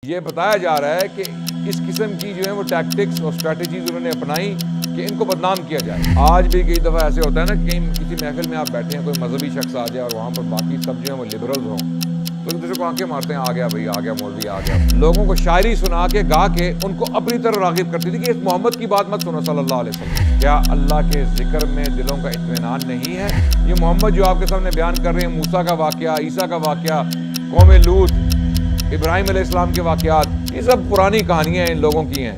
یہ بتایا جا رہا ہے کہ اس قسم کی جو ہے وہ ٹیکٹکس اور اسٹریٹجیز انہوں نے اپنائی کہ ان کو بدنام کیا جائے۔ آج بھی کئی دفعہ ایسے ہوتا ہے نا کہ کہیں کسی محفل میں آپ بیٹھے ہیں، کوئی مذہبی شخص آ جائے اور وہاں پر باقی سب جو ہیں وہ لبرلز ہوں، تو ایک دوسرے کو آنکھیں مارتے ہیں، آ گیا بھائی، آ گیا مولوی، آ گیا۔ لوگوں کو شاعری سنا کے گا کے ان کو اپنی طرف راغب کرتی تھی کہ اس محمد کی بات مت سنو صلی اللہ علیہ وسلم۔ کیا اللہ کے ذکر میں دلوں کا اطمینان نہیں ہے؟ یہ محمد جو آپ کے سامنے بیان کر رہے ہیں، موسیٰ کا واقعہ، عیسیٰ کا واقعہ، قوم لوط، ابراہیم علیہ السلام کے واقعات، یہ سب پرانی کہانیاں ان لوگوں کی ہیں۔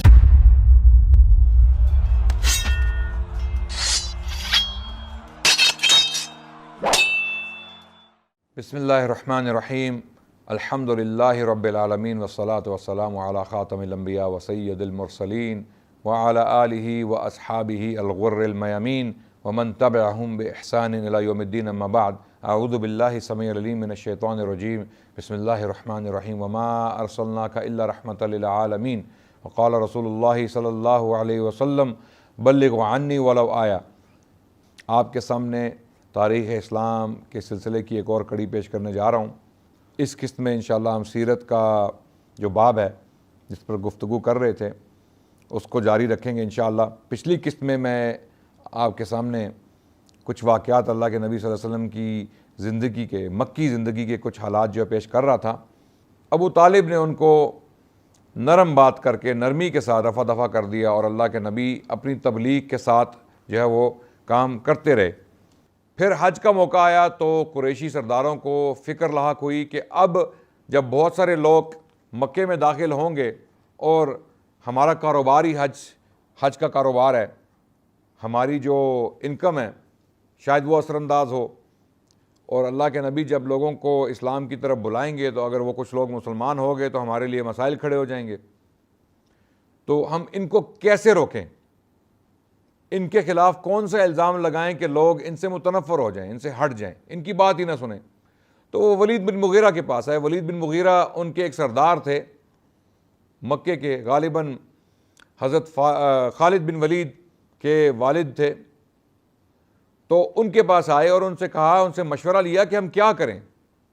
بسم اللہ الرحمن الرحیم، الحمد للہ رب العالمین والصلاة والسلام علی خاتم الانبیاء وسید المرسلین وعلی آلہ واصحابہ الغر المیامین ومن تبعہم بإحسان الی یوم الدین، اما بعد، اعوذ باللہ السمیع العلیم من الشیطان الرجیم، بسم اللہ الرحمن الرحیم، وما ارسلناک الا رحمۃ للعالمین، وقال رسول اللہ صلی اللہ علیہ وسلم بلغوا عنی ولو آیا۔ آپ کے سامنے تاریخ اسلام کے سلسلے کی ایک اور کڑی پیش کرنے جا رہا ہوں۔ اس قسط میں انشاءاللہ ہم سیرت کا جو باب ہے جس پر گفتگو کر رہے تھے اس کو جاری رکھیں گے انشاءاللہ۔ پچھلی قسط میں آپ کے سامنے کچھ واقعات اللہ کے نبی صلی اللہ علیہ وسلم کی زندگی کے، مکی زندگی کے کچھ حالات جو پیش کر رہا تھا۔ ابو طالب نے ان کو نرم بات کر کے، نرمی کے ساتھ رفع دفع کر دیا، اور اللہ کے نبی اپنی تبلیغ کے ساتھ جو ہے وہ کام کرتے رہے۔ پھر حج کا موقع آیا تو قریشی سرداروں کو فکر لاحق ہوئی کہ اب جب بہت سارے لوگ مکے میں داخل ہوں گے اور ہمارا کاروبار ہی حج کا کاروبار ہے، ہماری جو انکم ہے شاید وہ اثر انداز ہو، اور اللہ کے نبی جب لوگوں کو اسلام کی طرف بلائیں گے تو اگر وہ کچھ لوگ مسلمان ہو گئے تو ہمارے لیے مسائل کھڑے ہو جائیں گے، تو ہم ان کو کیسے روکیں؟ ان کے خلاف کون سا الزام لگائیں کہ لوگ ان سے متنفر ہو جائیں، ان سے ہٹ جائیں، ان کی بات ہی نہ سنیں؟ تو وہ ولید بن مغیرہ کے پاس آئے۔ ولید بن مغیرہ ان کے ایک سردار تھے مکے کے، غالباً حضرت خالد بن ولید کے والد تھے۔ تو ان کے پاس آئے اور ان سے کہا، ان سے مشورہ لیا کہ ہم کیا کریں،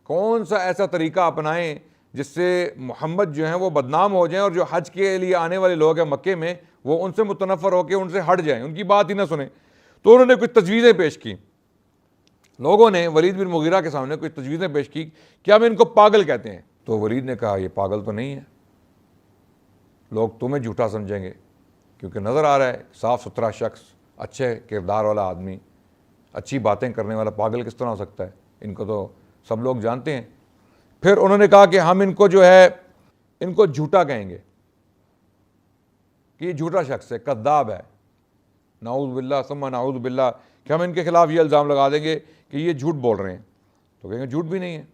کون سا ایسا طریقہ اپنائیں جس سے محمد جو ہیں وہ بدنام ہو جائیں اور جو حج کے لیے آنے والے لوگ ہیں مکے میں وہ ان سے متنفر ہو کے ان سے ہٹ جائیں، ان کی بات ہی نہ سنیں۔ تو انہوں نے کچھ تجویزیں پیش کی، لوگوں نے ولید بن مغیرہ کے سامنے کچھ تجویزیں پیش کی کہ ہم ان کو پاگل کہتے ہیں۔ تو ولید نے کہا یہ پاگل تو نہیں ہے، لوگ تمہیں جھوٹا سمجھیں گے کیونکہ نظر آ رہا ہے صاف ستھرا شخص، اچھے کردار والا آدمی، اچھی باتیں کرنے والا، پاگل کس طرح ہو سکتا ہے؟ ان کو تو سب لوگ جانتے ہیں۔ پھر انہوں نے کہا کہ ہم ان کو جو ہے ان کو جھوٹا کہیں گے کہ یہ جھوٹا شخص ہے، کذاب ہے، نعوذ باللہ ثم نعوذ باللہ، کہ ہم ان کے خلاف یہ الزام لگا دیں گے کہ یہ جھوٹ بول رہے ہیں۔ تو کہیں گے جھوٹ بھی نہیں ہے،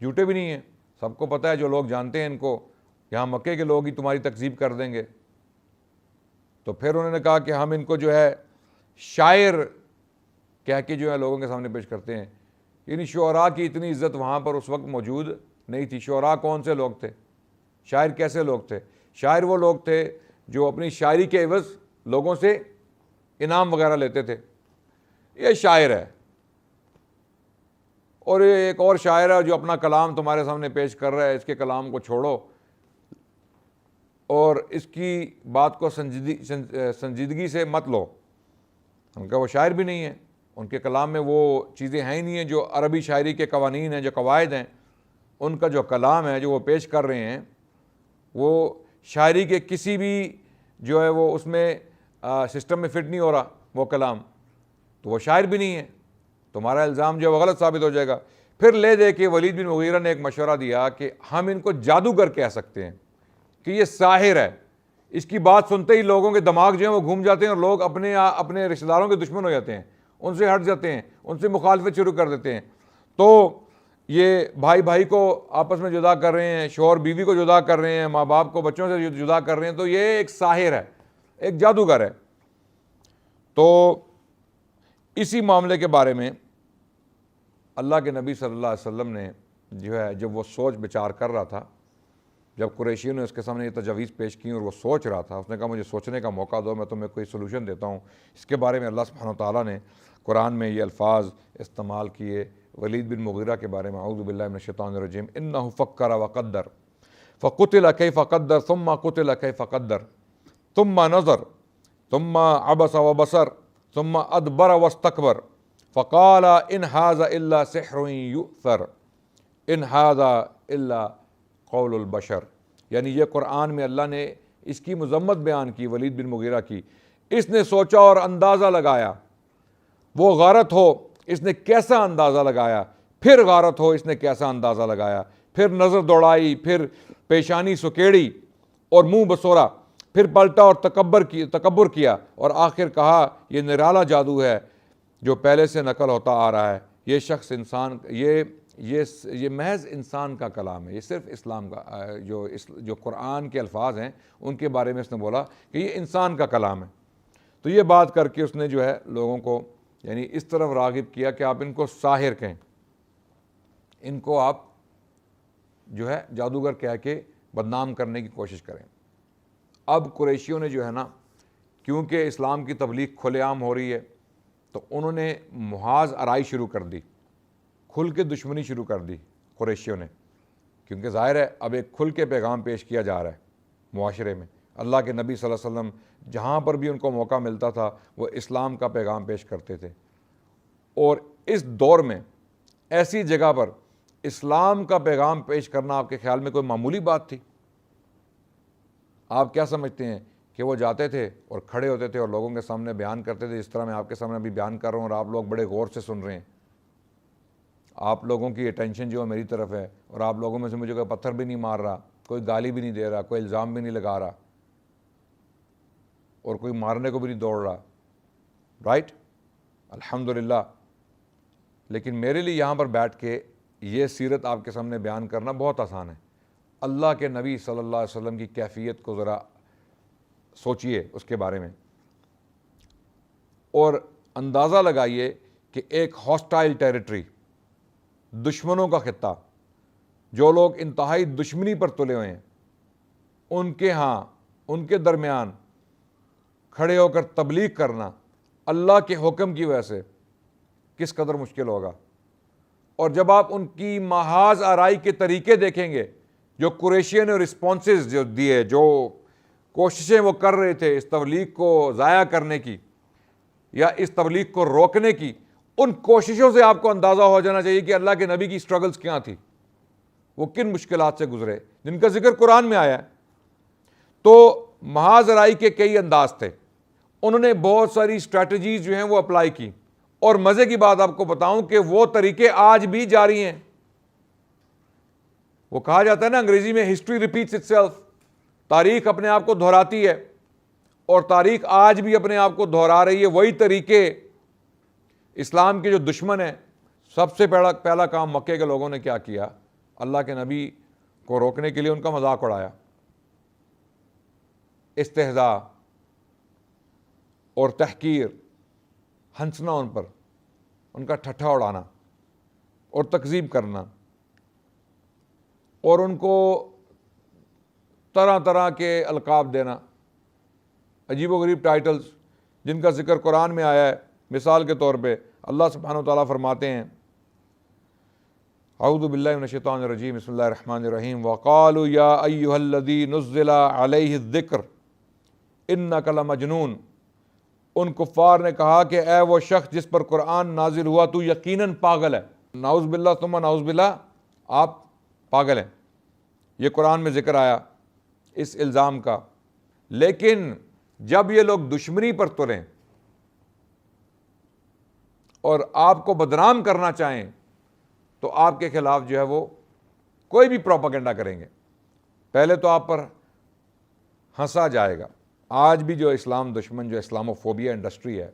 جھوٹے بھی نہیں ہیں، سب کو پتہ ہے، جو لوگ جانتے ہیں ان کو، یہاں مکے کے لوگ ہی تمہاری تکذیب کر دیں گے۔ تو پھر انہوں نے کہا کہ ہم ان کو جو ہے شاعر کہہ کے جو ہے لوگوں کے سامنے پیش کرتے ہیں۔ یعنی شعراء کی اتنی عزت وہاں پر اس وقت موجود نہیں تھی۔ شعراء کون سے لوگ تھے؟ شاعر کیسے لوگ تھے؟ شاعر وہ لوگ تھے جو اپنی شاعری کے عوض لوگوں سے انعام وغیرہ لیتے تھے، یہ شاعر ہے۔ اور ایک اور شاعر ہے جو اپنا کلام تمہارے سامنے پیش کر رہا ہے، اس کے کلام کو چھوڑو اور اس کی بات کو سنجیدگی سے مت لو۔ ان کا وہ شاعر بھی نہیں ہے، ان کے کلام میں وہ چیزیں ہیں ہی نہیں ہیں جو عربی شاعری کے قوانین ہیں، جو قواعد ہیں۔ ان کا جو کلام ہے جو وہ پیش کر رہے ہیں وہ شاعری کے کسی بھی جو ہے وہ اس میں سسٹم میں فٹ نہیں ہو رہا وہ کلام، تو وہ شاعر بھی نہیں ہے۔ تمہارا الزام جو ہے وہ غلط ثابت ہو جائے گا۔ پھر لے دے کے ولید بن مغیرہ نے ایک مشورہ دیا کہ ہم ان کو جادوگر کہہ سکتے ہیں کہ یہ ساحر ہے۔ اس کی بات سنتے ہی لوگوں کے دماغ جو ہیں وہ گھوم جاتے ہیں اور لوگ اپنے رشتہ داروں کے دشمن ہو جاتے ہیں، ان سے ہٹ جاتے ہیں، ان سے مخالفت شروع کر دیتے ہیں۔ تو یہ بھائی بھائی کو آپس میں جدا کر رہے ہیں، شوہر بیوی کو جدا کر رہے ہیں، ماں باپ کو بچوں سے جدا کر رہے ہیں، تو یہ ایک ساحر ہے، ایک جادوگر ہے۔ تو اسی معاملے کے بارے میں اللہ کے نبی صلی اللہ علیہ وسلم نے جو ہے جب وہ سوچ بچار کر رہا تھا، جب قریشیوں نے اس کے سامنے یہ تجاویز پیش کی اور وہ سوچ رہا تھا، اس نے کہا مجھے سوچنے کا موقع دو، میں تمہیں کوئی سلوشن دیتا ہوں۔ اس کے بارے میں اللہ سبحانہ وتعالیٰ نے قرآن میں یہ الفاظ استعمال کیے ولید بن مغیرہ کے بارے میں، اعوذ باللہ من الشیطان الرجیم، انہ فکر وقدر فقتل کیف قدر ثم قتل کیف قدر ثم نظر ثم عبس وبصر ثم ادبر واستکبر فقال ان هذا الا سحر یؤثر ان هذا الا قول البشر. یعنی یہ قرآن میں اللہ نے اس کی مذمت بیان کی ولید بن مغیرہ کی. اس نے سوچا اور اندازہ لگایا، وہ غارت ہو اس نے کیسا اندازہ لگایا، پھر غارت ہو اس نے کیسا اندازہ لگایا، پھر نظر دوڑائی، پھر پیشانی سکیڑی اور منہ بسورا، پھر پلٹا اور تکبر کیا، اور آخر کہا یہ نرالا جادو ہے جو پہلے سے نقل ہوتا آ رہا ہے. یہ شخص انسان، یہ محض انسان کا کلام ہے، یہ صرف اسلام کا جو قرآن کے الفاظ ہیں ان کے بارے میں اس نے بولا کہ یہ انسان کا کلام ہے. تو یہ بات کر کے اس نے جو ہے لوگوں کو یعنی اس طرف راغب کیا کہ آپ ان کو ساحر کہیں، ان کو آپ جو ہے جادوگر کہہ کے بدنام کرنے کی کوشش کریں. اب قریشیوں نے جو ہے نا، کیونکہ اسلام کی تبلیغ کھلے عام ہو رہی ہے تو انہوں نے محاذ آرائی شروع کر دی، کھل کے دشمنی شروع کر دی قریشیوں نے، کیونکہ ظاہر ہے اب ایک کھل کے پیغام پیش کیا جا رہا ہے معاشرے میں. اللہ کے نبی صلی اللہ علیہ وسلم جہاں پر بھی ان کو موقع ملتا تھا وہ اسلام کا پیغام پیش کرتے تھے. اور اس دور میں ایسی جگہ پر اسلام کا پیغام پیش کرنا آپ کے خیال میں کوئی معمولی بات تھی؟ آپ کیا سمجھتے ہیں کہ وہ جاتے تھے اور کھڑے ہوتے تھے اور لوگوں کے سامنے بیان کرتے تھے جس طرح میں آپ کے سامنے ابھی بیان کر رہا ہوں، اور آپ لوگ بڑے غور سے سن رہے ہیں، آپ لوگوں کی اٹینشن جو ہے میری طرف ہے، اور آپ لوگوں میں سے مجھے کوئی پتھر بھی نہیں مار رہا، کوئی گالی بھی نہیں دے رہا، کوئی الزام بھی نہیں لگا رہا، اور کوئی مارنے کو بھی نہیں دوڑ رہا. رائٹ، الحمدللہ. لیکن میرے لیے یہاں پر بیٹھ کے یہ سیرت آپ کے سامنے بیان کرنا بہت آسان ہے. اللہ کے نبی صلی اللہ علیہ وسلم کی کیفیت کو ذرا سوچئے اس کے بارے میں، اور اندازہ لگائیے کہ ایک ہاسٹائل ٹیریٹری، دشمنوں کا خطہ، جو لوگ انتہائی دشمنی پر تلے ہوئے ہیں، ان کے ہاں ان کے درمیان کھڑے ہو کر تبلیغ کرنا اللہ کے حکم کی وجہ سے کس قدر مشکل ہوگا. اور جب آپ ان کی محاذ آرائی کے طریقے دیکھیں گے، جو قریشیوں نے رسپانسز جو دیے، جو کوششیں وہ کر رہے تھے اس تبلیغ کو ضائع کرنے کی یا اس تبلیغ کو روکنے کی، ان کوششوں سے آپ کو اندازہ ہو جانا چاہیے کہ اللہ کے نبی کی سٹرگلز کیا تھی، وہ کن مشکلات سے گزرے جن کا ذکر قرآن میں آیا ہے. تو محاذ آرائی کے کئی انداز تھے، انہوں نے بہت ساری اسٹریٹجیز جو ہیں وہ اپلائی کی، اور مزے کی بات آپ کو بتاؤں کہ وہ طریقے آج بھی جاری ہیں. وہ کہا جاتا ہے نا انگریزی میں ہسٹری ریپیٹس اٹ سیلف، تاریخ اپنے آپ کو دہراتی ہے، اور تاریخ آج بھی اپنے آپ کو دہرا رہی ہے. وہی طریقے اسلام کے جو دشمن ہیں، سب سے پہلا کام مکے کے لوگوں نے کیا کیا؟ اللہ کے نبی کو روکنے کے لیے ان کا مذاق اڑایا، استہزاء اور تحقیر، ہنسنا ان پر، ان کا ٹھٹھا اڑانا اور تکذیب کرنا، اور ان کو طرح طرح کے القاب دینا، عجیب و غریب ٹائٹلز جن کا ذکر قرآن میں آیا ہے. مثال کے طور پہ اللہ سبحانہ و تعالیٰ فرماتے ہیں، اعوذ باللہ من الشیطان الرجیم، بسم اللہ الرحمن الرحیم، وقالوا یا ایہا الذی نزل علیہ الذکر انک لمجنون. ان کفار نے کہا کہ اے وہ شخص جس پر قرآن نازل ہوا تو یقیناً پاگل ہے. نعوذ باللہ ثم نعوذ باللہ، آپ پاگل ہیں. یہ قرآن میں ذکر آیا اس الزام کا. لیکن جب یہ لوگ دشمنی پر تلیں اور آپ کو بدنام کرنا چاہیں تو آپ کے خلاف جو ہے وہ کوئی بھی پروپیگنڈا کریں گے. پہلے تو آپ پر ہنسا جائے گا. آج بھی جو اسلام دشمن، جو اسلاموفوبیا انڈسٹری ہے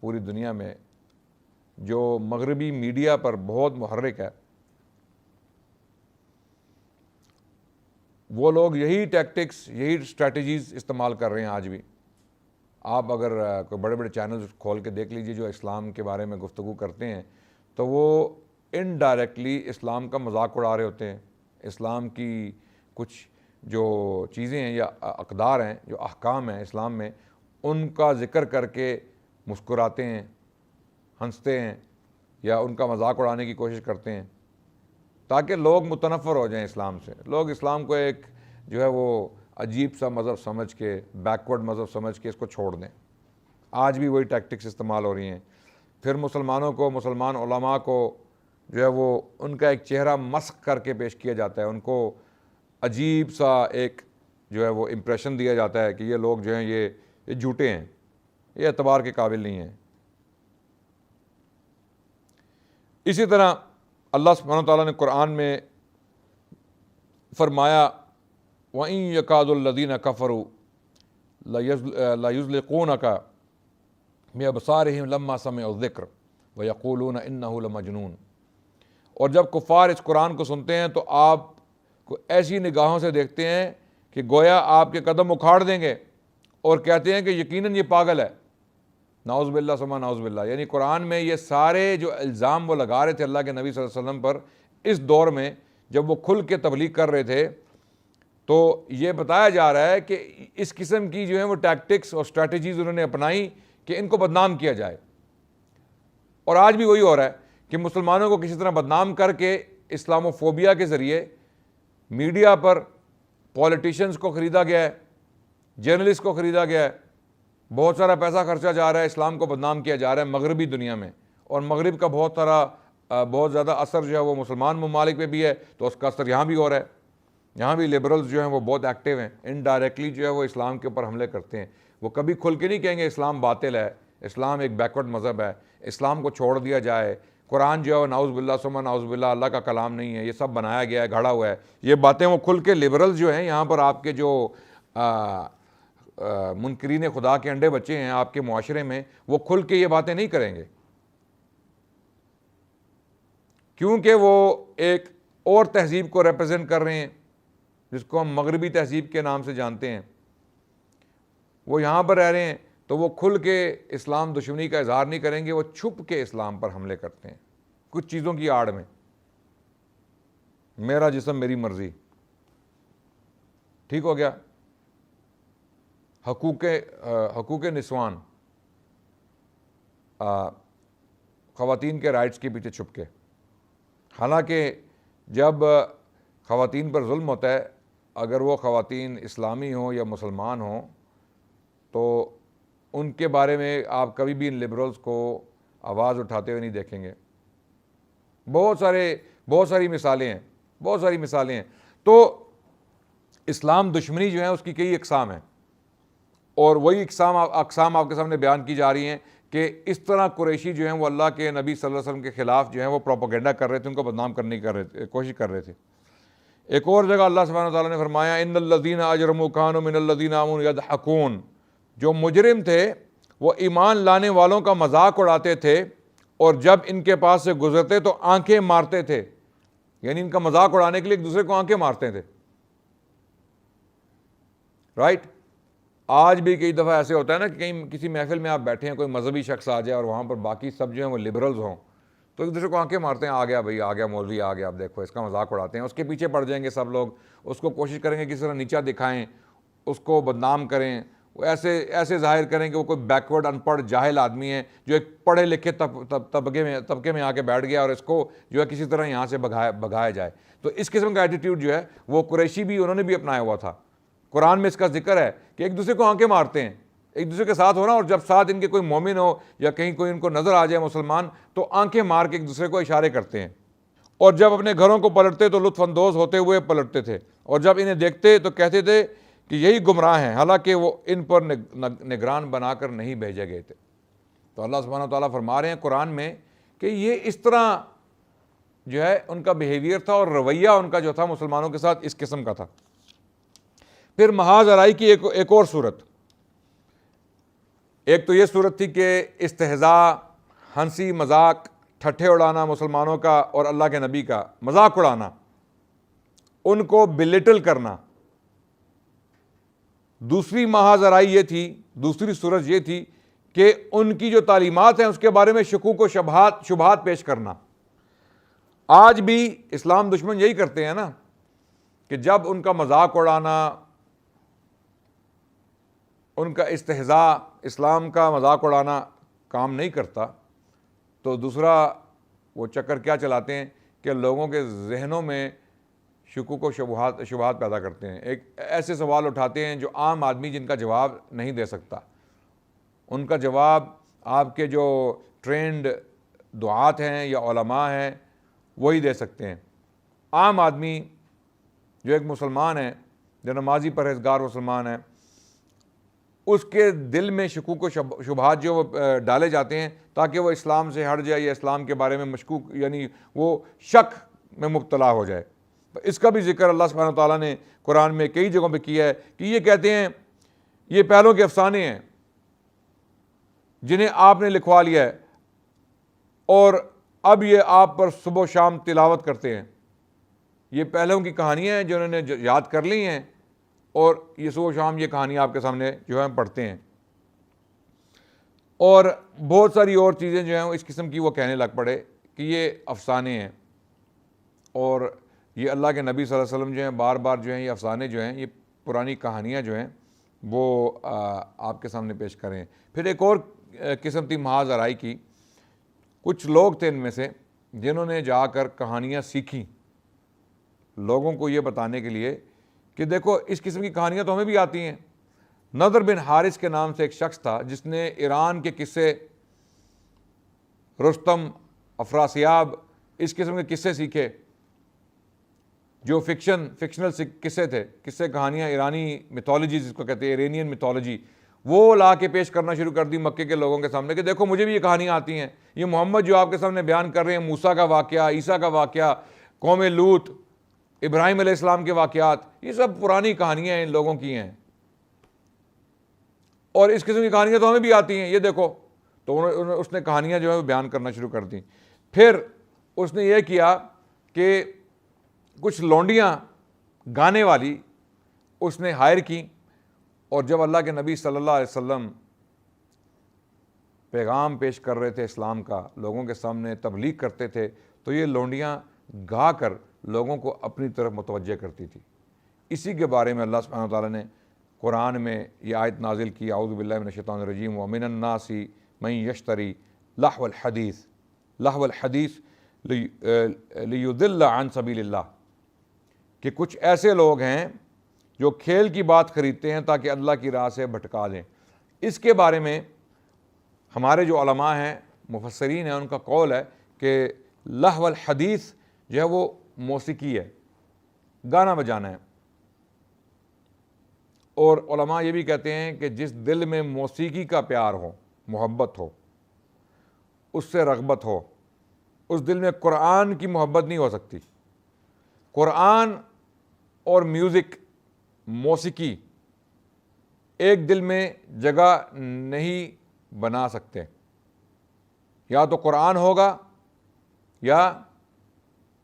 پوری دنیا میں، جو مغربی میڈیا پر بہت محرک ہے، وہ لوگ یہی ٹیکٹکس، یہی اسٹریٹجیز استعمال کر رہے ہیں آج بھی. آپ اگر کوئی بڑے بڑے چینلز کھول کے دیکھ لیجئے جو اسلام کے بارے میں گفتگو کرتے ہیں تو وہ انڈائریکٹلی اسلام کا مذاق اڑا رہے ہوتے ہیں. اسلام کی کچھ جو چیزیں ہیں یا اقدار ہیں، جو احکام ہیں اسلام میں، ان کا ذکر کر کے مسکراتے ہیں، ہنستے ہیں، یا ان کا مذاق اڑانے کی کوشش کرتے ہیں. تاکہ لوگ متنفر ہو جائیں اسلام سے، لوگ اسلام کو ایک جو ہے وہ عجیب سا مذہب سمجھ کے، بیکورڈ مذہب سمجھ کے اس کو چھوڑ دیں۔ آج بھی وہی ٹیکٹکس استعمال ہو رہی ہیں۔ پھر مسلمانوں کو، مسلمان علماء کو جو ہے وہ ان کا ایک چہرہ مسخ کر کے پیش کیا جاتا ہے، ان کو عجیب سا ایک جو ہے وہ امپریشن دیا جاتا ہے کہ یہ لوگ جو ہیں یہ جھوٹے ہیں، یہ اعتبار کے قابل نہیں ہیں۔ اسی طرح اللہ سبحانہ وتعالیٰ نے قرآن میں فرمایا وَإِن يَكَادُ الَّذِينَ كَفَرُوا لَيُزْلِقُونَكَ بِأَبْصَارِهِمْ لَمَّا سَمِعُوا الذِّكْرَ وَيَقُولُونَ إِنَّهُ لَمَجْنُونٌ۔ اور جب کفار اس قرآن کو سنتے ہیں تو آپ کو ایسی نگاہوں سے دیکھتے ہیں کہ گویا آپ کے قدم اکھاڑ دیں گے اور کہتے ہیں کہ یقیناً یہ پاگل ہے۔ نعوذ باللہ ثم نعوذ باللہ۔ یعنی قرآن میں یہ سارے جو الزام وہ لگا رہے تھے اللہ کے نبی صلی اللہ علیہ وسلم پر اس دور میں جب وہ کھل کے تبلیغ کر رہے تھے، تو یہ بتایا جا رہا ہے کہ اس قسم کی جو ہے وہ ٹیکٹکس اور اسٹریٹجیز انہوں نے اپنائی کہ ان کو بدنام کیا جائے۔ اور آج بھی وہی ہو رہا ہے کہ مسلمانوں کو کسی طرح بدنام کر کے اسلام و فوبیا کے ذریعے میڈیا پر پولیٹیشنز کو خریدا گیا ہے، جرنلسٹ کو خریدا گیا ہے، بہت سارا پیسہ خرچا جا رہا ہے، اسلام کو بدنام کیا جا رہا ہے مغربی دنیا میں، اور مغرب کا بہت زیادہ اثر جو ہے وہ مسلمان ممالک پہ بھی ہے، تو اس کا اثر یہاں بھی ہو رہا ہے۔ یہاں بھی لبرلز جو ہیں وہ بہت ایکٹیو ہیں، انڈائریکٹلی جو ہے وہ اسلام کے اوپر حملے کرتے ہیں۔ وہ کبھی کھل کے نہیں کہیں گے اسلام باطل ہے، اسلام ایک بیکورڈ مذہب ہے، اسلام کو چھوڑ دیا جائے، قرآن جو ہے وہ نعوذ باللہ ثم نعوذ باللہ اللہ کا کلام نہیں ہے، یہ سب بنایا گیا ہے، گھڑا ہوا ہے۔ یہ باتیں وہ کھل کے لبرلز جو ہیں یہاں پر آپ کے جو منکرین خدا کے انڈے بچے ہیں آپ کے معاشرے میں، وہ کھل کے یہ باتیں نہیں کریں گے، کیونکہ وہ ایک اور تہذیب کو ریپرزینٹ کر رہے ہیں جس کو ہم مغربی تہذیب کے نام سے جانتے ہیں۔ وہ یہاں پر رہ رہے ہیں تو وہ کھل کے اسلام دشمنی کا اظہار نہیں کریں گے، وہ چھپ کے اسلام پر حملے کرتے ہیں کچھ چیزوں کی آڑ میں۔ میرا جسم میری مرضی، ٹھیک ہو گیا، حقوق نسوان، خواتین کے رائٹس کے پیچھے چھپ کے۔ حالانکہ جب خواتین پر ظلم ہوتا ہے، اگر وہ خواتین اسلامی ہوں یا مسلمان ہوں، تو ان کے بارے میں آپ کبھی بھی ان لبرلز کو آواز اٹھاتے ہوئے نہیں دیکھیں گے۔ بہت ساری مثالیں ہیں۔ تو اسلام دشمنی جو ہے اس کی کئی اقسام ہیں، اور وہی اقسام آپ کے سامنے بیان کی جا رہی ہیں کہ اس طرح قریشی جو ہیں وہ اللہ کے نبی صلی اللہ علیہ وسلم کے خلاف جو ہیں وہ پروپیگنڈا کر رہے تھے، ان کو بدنام کرنے کی کوشش کر رہے تھے۔ ایک اور جگہ اللہ سبحانہ وتعالیٰ نے فرمایا ان الذین اجرموا کانوا من الذین آمنوا یضحکون، جو مجرم تھے وہ ایمان لانے والوں کا مذاق اڑاتے تھے، اور جب ان کے پاس سے گزرتے تو آنکھیں مارتے تھے، یعنی ان کا مذاق اڑانے کے لیے ایک دوسرے کو آنکھیں مارتے تھے۔ رائٹ؟ آج بھی کئی دفعہ ایسے ہوتا ہے نا کہ کہیں کسی محفل میں آپ بیٹھے ہیں، کوئی مذہبی شخص آ جائے اور وہاں پر باقی سب جو ہیں وہ لبرلز ہوں، تو ایک دوسرے کو آنکھیں مارتے ہیں، آ گیا بھائی، آ گیا مولوی، آ گیا، اب دیکھو اس کا مذاق اڑاتے ہیں، اس کے پیچھے پڑ جائیں گے سب لوگ، اس کو کوشش کریں گے کس طرح نیچا دکھائیں، اس کو بدنام کریں، وہ ایسے ظاہر کریں کہ وہ کوئی بیکورڈ ان پڑھ جاہل آدمی ہے جو ایک پڑھے لکھے طبقے میں آ کے بیٹھ گیا، اور اس کو جو ہے کسی طرح یہاں سے بھگایا جائے۔ تو اس قسم کا ایٹیٹیوڈ جو ہے وہ قریشی بھی انہوں نے بھی اپنایا ہوا تھا۔ قرآن میں اس کا ذکر ہے کہ ایک دوسرے کو آنکھیں مارتے ہیں، ایک دوسرے کے ساتھ ہونا، اور جب ساتھ ان کے کوئی مومن ہو یا کہیں کوئی ان کو نظر آ جائے مسلمان، تو آنکھیں مار کے ایک دوسرے کو اشارے کرتے ہیں، اور جب اپنے گھروں کو پلٹتے تو لطف اندوز ہوتے ہوئے پلٹتے تھے، اور جب انہیں دیکھتے تو کہتے تھے کہ یہی گمراہ ہیں، حالانکہ وہ ان پر نگران بنا کر نہیں بھیجے گئے تھے۔ تو اللہ سبحانہ تعالیٰ فرما رہے ہیں قرآن میں کہ یہ اس طرح جو ہے ان کا بیہیویئر تھا، اور رویہ ان کا جو تھا مسلمانوں کے ساتھ اس قسم کا تھا۔ پھر محاذ آرائی کی ایک اور صورت، ایک تو یہ صورت تھی کہ استہزاء، ہنسی مذاق، ٹھٹھے اڑانا مسلمانوں کا اور اللہ کے نبی کا مذاق اڑانا، ان کو بلٹل کرنا۔ دوسری محاذ آرائی یہ تھی، دوسری صورت یہ تھی کہ ان کی جو تعلیمات ہیں اس کے بارے میں شکوک و شبہات پیش کرنا۔ آج بھی اسلام دشمن یہی کرتے ہیں نا کہ جب ان کا مذاق اڑانا، ان کا استہزاء، اسلام کا مذاق اڑانا کام نہیں کرتا، تو دوسرا وہ چکر کیا چلاتے ہیں کہ لوگوں کے ذہنوں میں شکوک و شبہات پیدا کرتے ہیں. ایک ایسے سوال اٹھاتے ہیں جو عام آدمی جن کا جواب نہیں دے سکتا. ان کا جواب آپ کے جو ٹرینڈ دعات ہیں یا علماء ہیں وہی دے سکتے ہیں. عام آدمی جو ایک مسلمان ہے، جو نمازی پرہیزگار مسلمان ہے، اس کے دل میں شکوک و شبہات جو ڈالے جاتے ہیں تاکہ وہ اسلام سے ہٹ جائے یا اسلام کے بارے میں مشکوک یعنی وہ شک میں مبتلا ہو جائے. اس کا بھی ذکر اللہ سبحانہ وتعالیٰ نے قرآن میں کئی جگہوں پہ کیا ہے کہ یہ کہتے ہیں یہ پہلوں کے افسانے ہیں جنہیں آپ نے لکھوا لیا ہے اور اب یہ آپ پر صبح و شام تلاوت کرتے ہیں. یہ پہلوں کی کہانیاں ہیں جو انہوں نے یاد کر لی ہیں اور یہ صبح و شام یہ کہانیاں آپ کے سامنے جو ہے پڑھتے ہیں. اور بہت ساری اور چیزیں جو ہیں اس قسم کی وہ کہنے لگ پڑے کہ یہ افسانے ہیں. اور یہ اللہ کے نبی صلی اللہ علیہ وسلم جو ہیں بار بار جو ہیں یہ افسانے جو ہیں یہ پرانی کہانیاں جو ہیں وہ آپ کے سامنے پیش کریں. پھر ایک اور قسم تھی محاذ آرائی کی. کچھ لوگ تھے ان میں سے جنہوں نے جا کر کہانیاں سیکھیں لوگوں کو یہ بتانے کے لیے کہ دیکھو اس قسم کی کہانیاں تو ہمیں بھی آتی ہیں. نضر بن حارث کے نام سے ایک شخص تھا جس نے ایران کے قصے، رستم، افراسیاب، اس قسم کے قصے سیکھے جو فکشنل قصے تھے، قصے کہانیاں ایرانی میتھولوجی جس کو کہتے ہیں ایرینین میتھولوجی، وہ لا کے پیش کرنا شروع کر دی مکے کے لوگوں کے سامنے کہ دیکھو مجھے بھی یہ کہانیاں آتی ہیں. یہ محمد جو آپ کے سامنے بیان کر رہے ہیں، موسیٰ کا واقعہ، عیسیٰ کا واقعہ، قوم لوط، ابراہیم علیہ السلام کے واقعات، یہ سب پرانی کہانیاں ان لوگوں کی ہیں اور اس قسم کی کہانیاں تو ہمیں بھی آتی ہیں، یہ دیکھو. تو اس نے کہانیاں جو ہے بیان کرنا شروع کر دیں. پھر اس نے یہ کیا کہ کچھ لونڈیاں گانے والی اس نے ہائر کی اور جب اللہ کے نبی صلی اللہ علیہ وسلم پیغام پیش کر رہے تھے اسلام کا، لوگوں کے سامنے تبلیغ کرتے تھے تو یہ لونڈیاں گا کر لوگوں کو اپنی طرف متوجہ کرتی تھی. اسی کے بارے میں اللہ سبحانہ وتعالیٰ نے قرآن میں یہ آیت نازل کی، اعوذ باللہ من الشیطان الرجیم، ومن الناس من یشتری لہو الحدیث لیضل عن سبیل اللہ، کہ کچھ ایسے لوگ ہیں جو کھیل کی بات خریدتے ہیں تاکہ اللہ کی راہ سے بھٹکا دیں. اس کے بارے میں ہمارے جو علماء ہیں، مفسرین ہیں، ان کا قول ہے کہ لہو الحدیث جو ہے وہ موسیقی ہے، گانا بجانا ہے. اور علماء یہ بھی کہتے ہیں کہ جس دل میں موسیقی کا پیار ہو، محبت ہو، اس سے رغبت ہو، اس دل میں قرآن کی محبت نہیں ہو سکتی. قرآن اور میوزک، موسیقی ایک دل میں جگہ نہیں بنا سکتے. یا تو قرآن ہوگا یا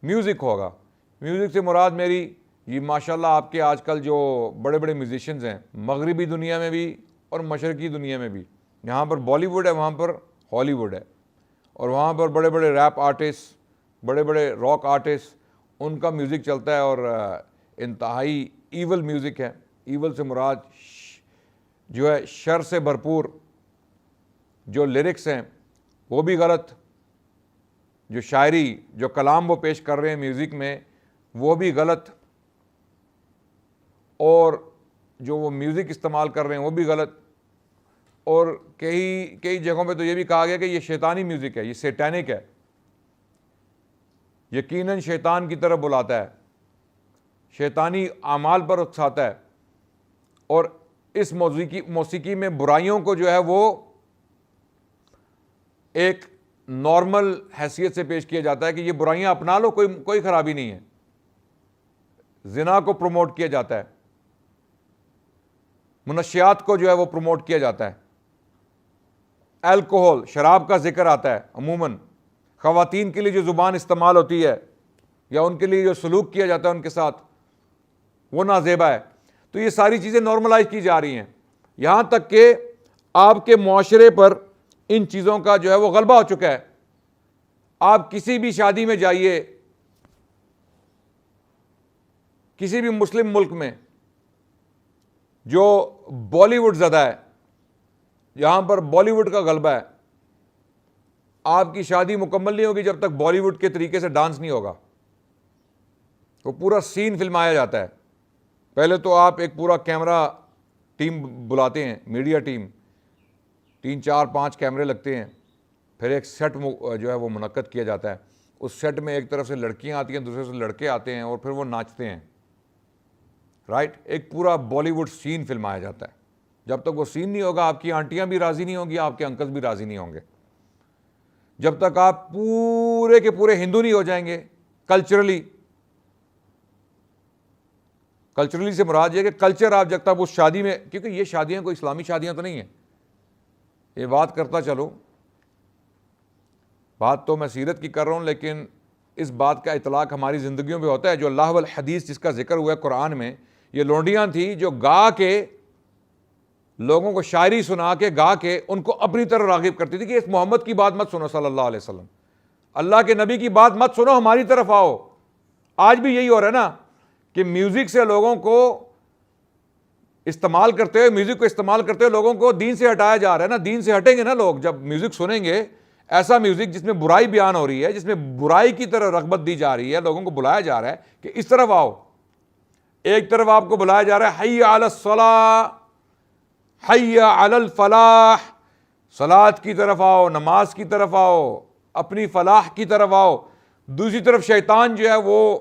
میوزک ہوگا. میوزک سے مراد میری یہ ماشاءاللہ آپ کے آج کل جو بڑے بڑے میوزیشنز ہیں مغربی دنیا میں بھی اور مشرقی دنیا میں بھی، یہاں پر بالی ووڈ ہے، وہاں پر ہالی ووڈ ہے، اور وہاں پر بڑے بڑے ریپ آرٹسٹ، بڑے بڑے راک آرٹسٹ، ان کا میوزک چلتا ہے اور انتہائی ایول میوزک ہے. ایول سے مراد جو ہے شر سے بھرپور. جو لیرکس ہیں وہ بھی غلط، جو شاعری، جو کلام وہ پیش کر رہے ہیں میوزک میں وہ بھی غلط، اور جو وہ میوزک استعمال کر رہے ہیں وہ بھی غلط. اور کئی جگہوں پہ تو یہ بھی کہا گیا کہ یہ شیطانی میوزک ہے، یہ سیٹینک ہے، یقیناً شیطان کی طرف بلاتا ہے، شیطانی اعمال پر اکساتا ہے. اور اس موسیقی میں برائیوں کو جو ہے وہ ایک نارمل حیثیت سے پیش کیا جاتا ہے کہ یہ برائیاں اپنا لو، کوئی خرابی نہیں ہے. زنا کو پروموٹ کیا جاتا ہے، منشیات کو جو ہے وہ پروموٹ کیا جاتا ہے، الکوہول، شراب کا ذکر آتا ہے. عموماً خواتین کے لیے جو زبان استعمال ہوتی ہے یا ان کے لیے جو سلوک کیا جاتا ہے ان کے ساتھ وہ نازیبا ہے. تو یہ ساری چیزیں نارملائز کی جا رہی ہیں، یہاں تک کہ آپ کے معاشرے پر ان چیزوں کا جو ہے وہ غلبہ ہو چکا ہے. آپ کسی بھی شادی میں جائیے، کسی بھی مسلم ملک میں جو بالی ووڈ زدہ ہے، یہاں پر بالی ووڈ کا غلبہ ہے. آپ کی شادی مکمل نہیں ہوگی جب تک بالی ووڈ کے طریقے سے ڈانس نہیں ہوگا. وہ پورا سین فلمایا جاتا ہے. پہلے تو آپ ایک پورا کیمرہ ٹیم بلاتے ہیں, میڈیا ٹیم, 3 4 5 کیمرے لگتے ہیں, پھر ایک سیٹ جو ہے وہ منعقد کیا جاتا ہے. اس سیٹ میں ایک طرف سے لڑکیاں آتی ہیں, دوسرے سے لڑکے آتے ہیں, اور پھر وہ ناچتے ہیں. رائٹ, ایک پورا بالی ووڈ سین فلمایا جاتا ہے. جب تک وہ سین نہیں ہوگا آپ کی آنٹیاں بھی راضی نہیں ہوں گی, آپ کے انکل بھی راضی نہیں ہوں گے. جب تک آپ پورے کے پورے ہندو نہیں ہو جائیں گے کلچرلی سے مراد یہ کہ کلچر آپ جب تک اس شادی میں, کیونکہ یہ شادیاں کوئی اسلامی شادیاں تو نہیں ہیں, یہ بات کرتا چلو, بات تو میں سیرت کی کر رہا ہوں, لیکن اس بات کا اطلاق ہماری زندگیوں میں ہوتا ہے. جو اللہ والحدیث جس کا ذکر ہوا ہے قرآن میں, یہ لونڈیاں تھیں جو گا کے لوگوں کو شاعری سنا کے گا کے ان کو اپنی طرف راغب کرتی تھی کہ اس محمد کی بات مت سنو صلی اللہ علیہ وسلم, اللہ کے نبی کی بات مت سنو, ہماری طرف آؤ. آج بھی یہی ہو رہا ہے نا کہ میوزک سے لوگوں کو استعمال کرتے ہوئے, میوزک کو استعمال کرتے ہوئے لوگوں کو دین سے ہٹایا جا رہا ہے نا. دین سے ہٹیں گے نا لوگ جب میوزک سنیں گے, ایسا میوزک جس میں برائی بیان ہو رہی ہے, جس میں برائی کی طرف رغبت دی جا رہی ہے, لوگوں کو بلایا جا رہا ہے کہ اس طرف آؤ. ایک طرف آپ کو بلایا جا رہا ہے حی علی الصلاۃ, حی علی الفلاح, صلاۃ کی طرف آؤ, نماز کی طرف آؤ, اپنی فلاح کی طرف آؤ. دوسری طرف شیطان جو ہے وہ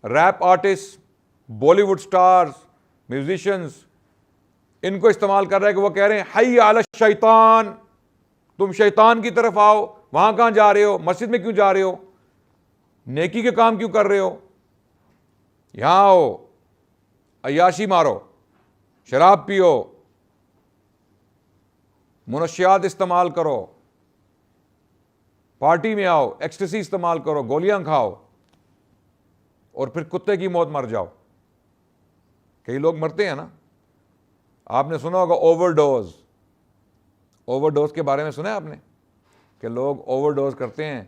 rap artist, Bollywood stars, musicians, ان کو استعمال کر رہا ہے کہ وہ کہہ رہے ہیں حی علی الشیطان, تم شیطان کی طرف آؤ. وہاں کہاں جا رہے ہو, مسجد میں کیوں جا رہے ہو, نیکی کے کام کیوں کر رہے ہو, یہاں آؤ, عیاشی مارو, شراب پیو, منشیات استعمال کرو, پارٹی میں آؤ, ایکسٹیسی استعمال کرو, گولیاں کھاؤ, اور پھر کتے کی موت مر جاؤ. کئی لوگ مرتے ہیں نا, آپ نے سنا ہوگا اوور ڈوز. اوور ڈوز کے بارے میں سنا ہے آپ نے کہ لوگ اوور ڈوز کرتے ہیں.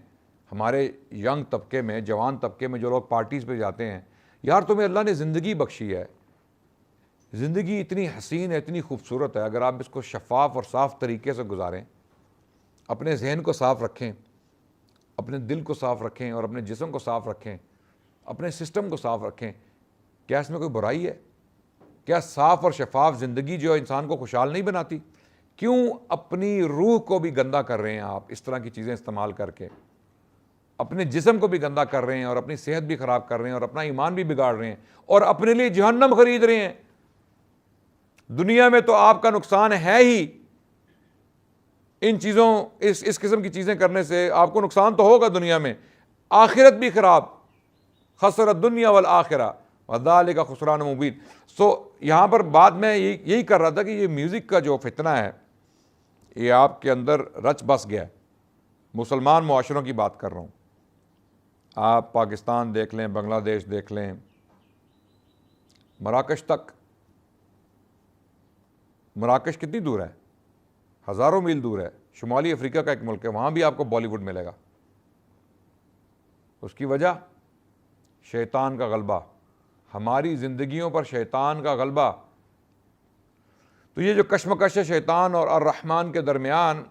ہمارے ینگ طبقے میں, جوان طبقے میں جو لوگ پارٹیز پہ جاتے ہیں, یار تمہیں اللہ نے زندگی بخشی ہے, زندگی اتنی حسین ہے, اتنی خوبصورت ہے, اگر آپ اس کو شفاف اور صاف طریقے سے گزاریں, اپنے ذہن کو صاف رکھیں, اپنے دل کو صاف رکھیں, اور اپنے جسم کو صاف رکھیں, اپنے سسٹم کو صاف رکھیں, کیا اس میں کوئی برائی ہے؟ کیا صاف اور شفاف زندگی جو انسان کو خوشحال نہیں بناتی؟ کیوں اپنی روح کو بھی گندا کر رہے ہیں آپ اس طرح کی چیزیں استعمال کر کے؟ اپنے جسم کو بھی گندا کر رہے ہیں, اور اپنی صحت بھی خراب کر رہے ہیں, اور اپنا ایمان بھی بگاڑ رہے ہیں, اور اپنے لیے جہنم خرید رہے ہیں. دنیا میں تو آپ کا نقصان ہے ہی, ان چیزوں اس قسم کی چیزیں کرنے سے آپ کو نقصان تو ہوگا دنیا میں, آخرت بھی خراب. خسر الدنیا والآخرہ وذالک خسران مبین. یہاں پر بات میں یہی کر رہا تھا کہ یہ میوزک کا جو فتنہ ہے یہ آپ کے اندر رچ بس گیا ہے. مسلمان معاشروں کی بات کر رہا ہوں, آپ پاکستان دیکھ لیں, بنگلہ دیش دیکھ لیں, مراکش تک. مراکش کتنی دور ہے؟ ہزاروں میل دور ہے, شمالی افریقہ کا ایک ملک ہے, وہاں بھی آپ کو بالی ووڈ ملے گا. اس کی وجہ شیطان کا غلبہ, ہماری زندگیوں پر شیطان کا غلبہ. تو یہ جو کشمکش ہے شیطان اور الرحمن کے درمیان,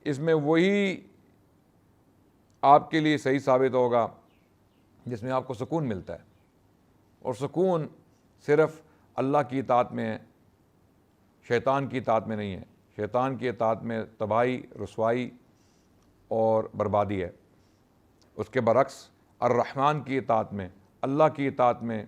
اس میں وہی آپ کے لیے صحیح ثابت ہوگا جس میں آپ کو سکون ملتا ہے, اور سکون صرف اللہ کی اطاعت میں ہے, شیطان کی اطاعت میں نہیں ہے. شیطان کی اطاعت میں تباہی, رسوائی اور بربادی ہے. اس کے برعکس الرحمن کی اطاعت میں, اللہ کی اطاعت میں,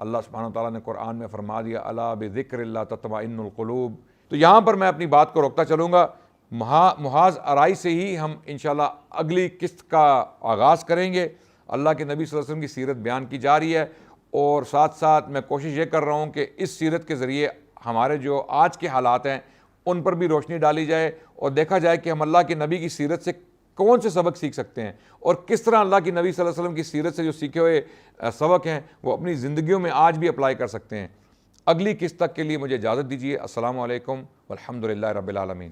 اللہ سبحانہ و تعالیٰ نے قرآن میں فرما دیا الا بذکر اللہ تطمئن القلوب. تو یہاں پر میں اپنی بات کو روکتا چلوں گا. محاذ آرائی سے ہی ہم انشاءاللہ اگلی قسط کا آغاز کریں گے. اللہ کے نبی صلی اللہ علیہ وسلم کی سیرت بیان کی جا رہی ہے, اور ساتھ ساتھ میں کوشش یہ کر رہا ہوں کہ اس سیرت کے ذریعے ہمارے جو آج کے حالات ہیں ان پر بھی روشنی ڈالی جائے, اور دیکھا جائے کہ ہم اللہ کے نبی کی سیرت سے کون سے سبق سیکھ سکتے ہیں, اور کس طرح اللہ کی نبی صلی اللہ علیہ وسلم کی سیرت سے جو سیکھے ہوئے سبق ہیں وہ اپنی زندگیوں میں آج بھی اپلائی کر سکتے ہیں. اگلی قسط تک کے لیے مجھے اجازت دیجیے. السلام علیکم والحمد للہ رب العالمین.